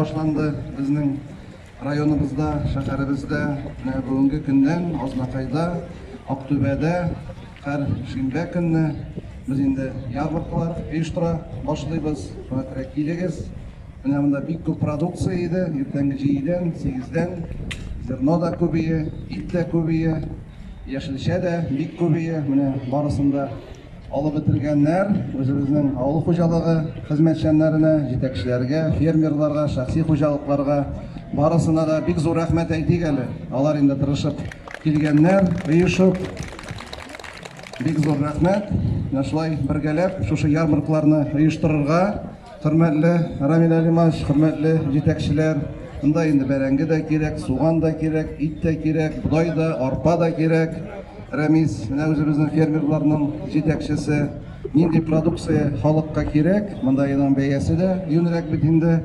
башланды безнең районыбызда, шәһәребездә, бүгенге көндән Азнакайда, Актүбәдә һәр шимбә көнне без инде ярмаркалар оештыра башлыйбыз. Хөрмәтле килегез. Менә монда бик күп продукция иде, иртәнге 7-дән, 8-дән зерно да күбәя, ит тә күбәя, яшелчә дә бик күбәя. Менә барысында алып бетергәннәр, үзебезнең авыл хуҗалыгы хезмәтчәннәренә, җитәкчеләргә, фермерларга, шәхси хуҗалыкларга барысына да бик зур рәхмәт әйтик әле. Алар инде тырышып килгәннәр, оешып. Бик зур рәхмәт. Шулай бергәләп шушы ярмаркаларны оештырырга, хөрмәтле Рамил Алимаш, хөрмәтле җитәкчеләр, монда инде бәрәңге дә кирәк, суган да кирәк, ит тә кирәк, бодай да, арпа да кирәк. Рәмис, менә үзебезнең фермерларның җитәкчесе, нинди продукция халыкка кирәк, монда аның бәясе дә юнрак бит инде.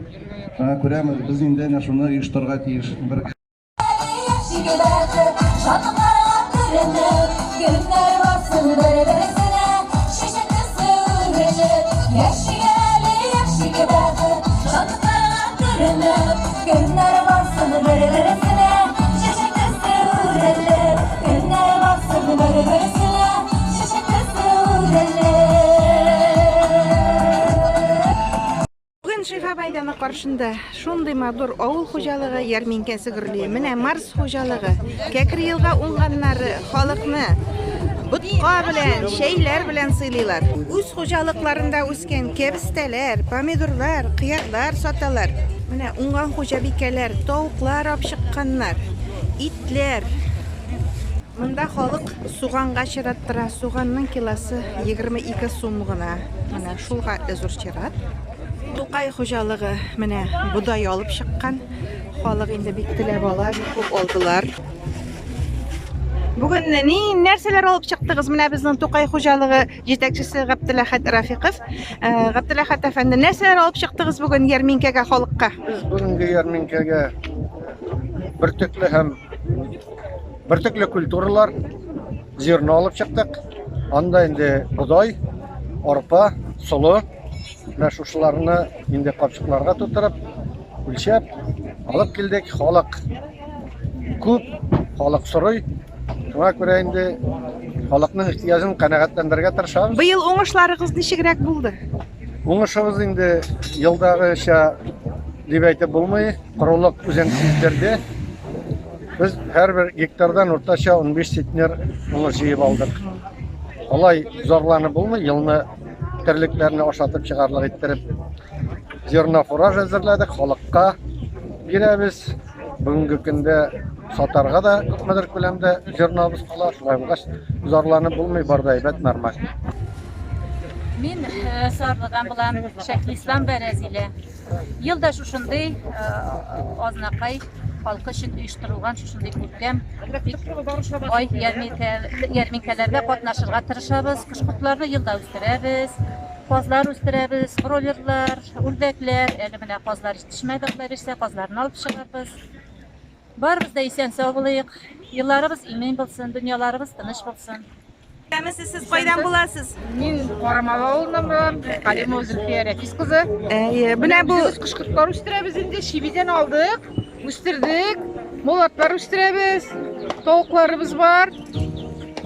Күрәмез, без инде шуны оештырырга тиеш. Шифа мәйданы каршында шундый матур авыл хуҗалыгы ярминкәсе гөрли. Менә Марс хуҗалыгы, Кәкре елга уңганнары халыкны бутка белән, шәйләр белән сыйлыйлар. Үз хуҗалыкларында үскән кәбестәләр, помидорлар, кыярлар саталар. Менә уңган хуҗабикәләр, тавыклар апчыкканнар, итләр. Монда халык суганга чираттыра. Суганның килосы 22 сум гына. Менә шулга зур чират. Тукай хуҗалыгы менә будай алып чыккан. Халык инде бик теләп ала, күп алдылар. Бүген нәрсәләр алып чыктыгыз? Менә безнең Тукай хуҗалыгы җитәкчесе Габделәхәт Рафиков. Габделәхәт әфәнде, нәрсәләр алып чыктыгыз бүген ярминкәгә халыкка? Без бүгенге ярминкәгә бертөкле һәм бертөкле культуралар, зерно алып чыктык. Анда инде будай, арпа, солы Менә шушыларны инде капчыкларга тутырып, үлчәп алып килдек. Халык күп, халык сорый. Шуңа күрә инде халыкның ихтыяҗын канәгатьләндерергә тырышабыз. Быел уңышларыгыз ничегрәк булды? Уңышыбыз инде елдагыча дип әйтеп булмый. Корылык үзәнчелекләрдә без һәрбер гектардан уртача 15 центнер уңыш җыеп алдык. Алай зарланып булмый, елны терлекләрне ашатып чыгарлык иттереп, зерно фураж әзерләдек, халыкка бирәбез. Бүгенге көндә сатарга да күпмедер күләмдә зернобыз кала. Шулай булгач, зарланып булмый, барда әйбәт, нормаль. Мин Сарлыган булам, Шәһрислам Бәрәзилә. Елда шушындый Азнакай халкы өчен оештырылган шушындый күркәм ярминкәләргә катнашырга тырышабыз. Кышкыртларны елда үстерәбез, казлар үстерәбез, бройлерлар, үрдәкләр, әле менә казлар җитешмәдекләр исә казларны алып чыгарбыз. Барыбыз да исән сау булыйк, елларыбыз имин булсын, дөньяларыбыз тыныч булсын. Сез кайдан буласыз? Мин Карамал авылыннан булам, Калимова Зөлфия Рәфис кызы. Менә бу Кышкыртлар үстерәбез инде, шибидән алдык, үстердек, молатлар үстерәбез, тавыкларыбыз бар.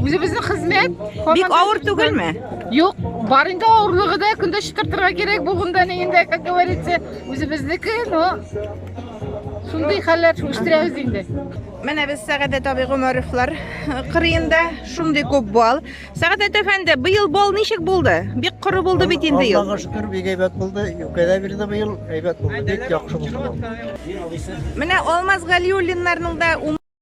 Үзебезнең хезмәт бик авыр түгелме? Юк, бар инде авырлыгы да көндә чытыртырга кирәк. Бүгендә инде, как говорится, үзебезнеке, но шундый хәлләр үстерәбез инде. Менә без Сәгадәт абый Гомәровлар кырыенда шундый күп бал. Сәгадәт әфәнде, быел бал ничек булды? Бик коры булды бит инде ел. Аллаһка шөкер, бик әйбәт булды. Юкәдә бирде быел, әйбәт булды. Бик яхшы булды. Менә Алмаз Галиуллиннарның да